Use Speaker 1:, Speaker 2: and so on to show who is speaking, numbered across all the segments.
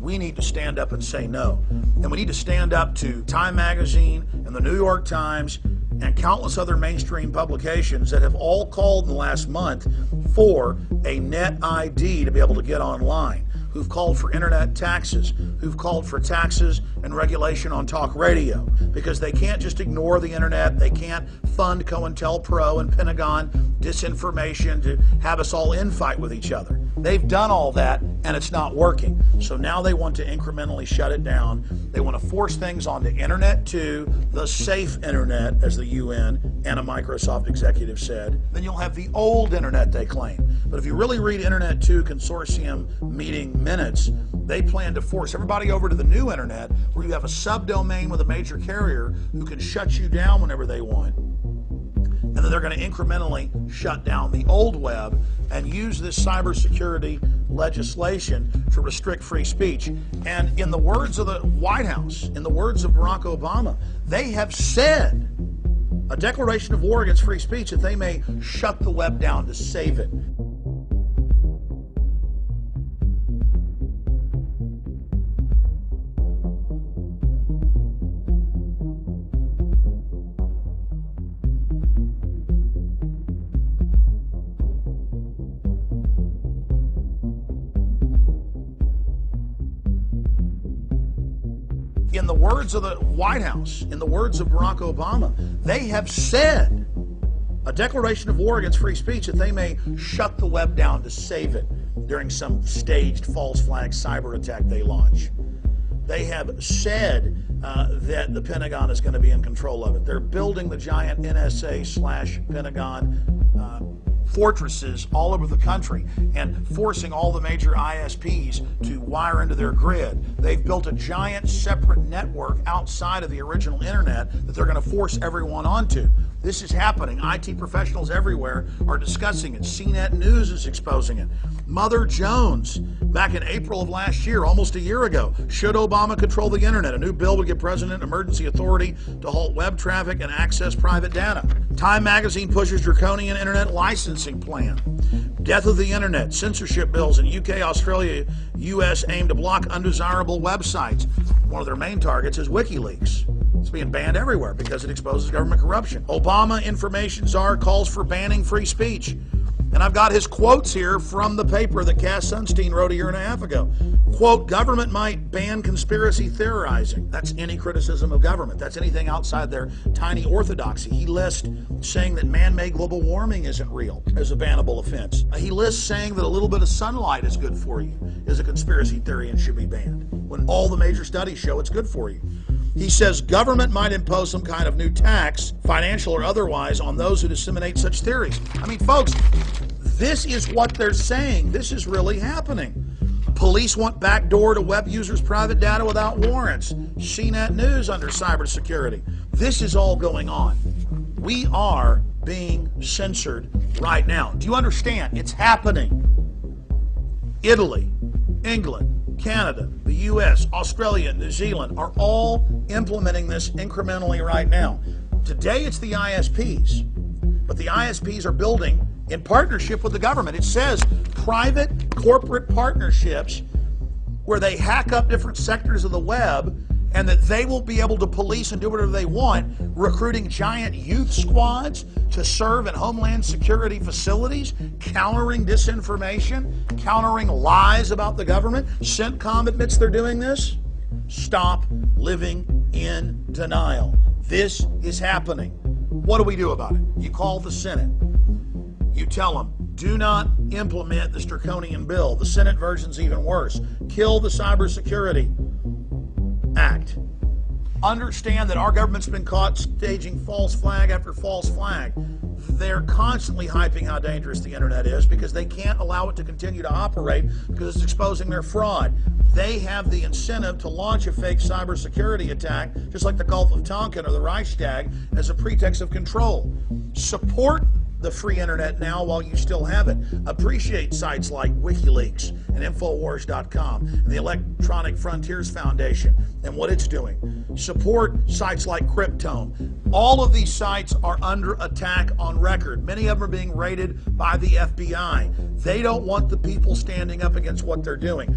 Speaker 1: we need to stand up and say no. And we need to stand up to Time Magazine and the New York Times and countless other mainstream publications that have all called in the last month for a net ID to be able to get online, who've called for internet taxes, who've called for taxes and regulation on talk radio, because they can't just ignore the internet. They can't fund COINTELPRO and Pentagon disinformation to have us all infight with each other. They've done all that and it's not working. So now they want to incrementally shut it down. They want to force things onto Internet 2, the safe internet, as the UN and a Microsoft executive said. Then you'll have the old internet, they claim. But if you really read Internet 2 Consortium meeting minutes, they plan to force everybody over to the new internet, where you have a subdomain with a major carrier who can shut you down whenever they want. And then they're going to incrementally shut down the old web and use this cybersecurity legislation to restrict free speech. And in the words of the White House, in the words of Barack Obama, they have said a declaration of war against free speech, that they may shut the web down to save it. In the words of the White House, in the words of Barack Obama, they have said a declaration of war against free speech, that they may shut the web down to save it during some staged false flag cyber attack they launch. They have said that the Pentagon is going to be in control of it. They're building the giant NSA/Pentagon fortresses all over the country and forcing all the major ISPs to wire into their grid. They've built a giant separate network outside of the original internet that they're going to force everyone onto. This is happening. IT professionals everywhere are discussing it. CNET News is exposing it. Mother Jones, back in April of last year, almost a year ago, should Obama control the internet? A new bill would give President emergency authority to halt web traffic and access private data. Time Magazine pushes draconian internet licensing plan. Death of the internet. Censorship bills in UK, Australia, US aim to block undesirable websites. One of their main targets is WikiLeaks. It's being banned everywhere because it exposes government corruption. Obama information czar calls for banning free speech. And I've got his quotes here from the paper that Cass Sunstein wrote a year and a half ago. Quote, government might ban conspiracy theorizing. That's any criticism of government. That's anything outside their tiny orthodoxy. He lists saying that man-made global warming isn't real as a bannable offense. He lists saying that a little bit of sunlight is good for you is a conspiracy theory and should be banned, when all the major studies show it's good for you. He says government might impose some kind of new tax, financial or otherwise, on those who disseminate such theories. I mean, folks, this is what they're saying. This is really happening. Police want backdoor to web users' private data without warrants. CNET News under cybersecurity. This is all going on. We are being censored right now. Do you understand? It's happening. Italy, England, Canada, the US, Australia, New Zealand are all implementing this incrementally right now. Today it's the ISPs, but the ISPs are building in partnership with the government. It says private corporate partnerships where they hack up different sectors of the web and that they will be able to police and do whatever they want, recruiting giant youth squads to serve in homeland security facilities, countering disinformation, countering lies about the government. CENTCOM admits they're doing this. Stop living in denial. This is happening. What do we do about it? You call the Senate. You tell them, do not implement this draconian bill. The Senate version's even worse. Kill the Cybersecurity Act. Understand that our government's been caught staging false flag after false flag. They're constantly hyping how dangerous the internet is because they can't allow it to continue to operate because it's exposing their fraud. They have the incentive to launch a fake cybersecurity attack, just like the Gulf of Tonkin or the Reichstag, as a pretext of control. Support the free internet now while you still have it. Appreciate sites like WikiLeaks and Infowars.com and the Electronic Frontiers Foundation and what it's doing. Support sites like Cryptome. All of these sites are under attack on record. Many of them are being raided by the FBI. They don't want the people standing up against what they're doing.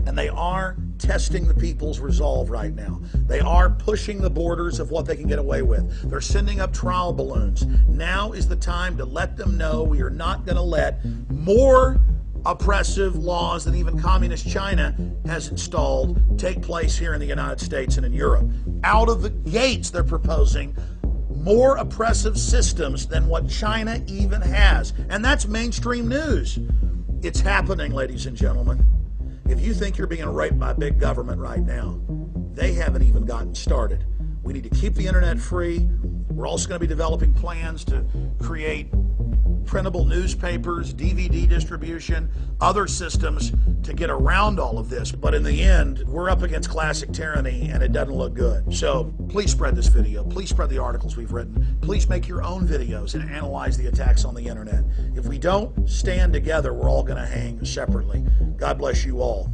Speaker 1: And they are testing the people's resolve right now. They are pushing the borders of what they can get away with. They're sending up trial balloons. Now is the time to let them know we are not going to let more oppressive laws that even communist China has installed take place here in the United States and in Europe. Out of the gates, they're proposing more oppressive systems than what China even has. And that's mainstream news. It's happening, ladies and gentlemen. If you think you're being raped by big government right now, they haven't even gotten started. We need to keep the internet free. We're also going to be developing plans to create printable newspapers, DVD distribution, other systems to get around all of this. But in the end, we're up against classic tyranny, and it doesn't look good. So please spread this video. Please spread the articles we've written. Please make your own videos and analyze the attacks on the internet. If we don't stand together, we're all going to hang separately. God bless you all.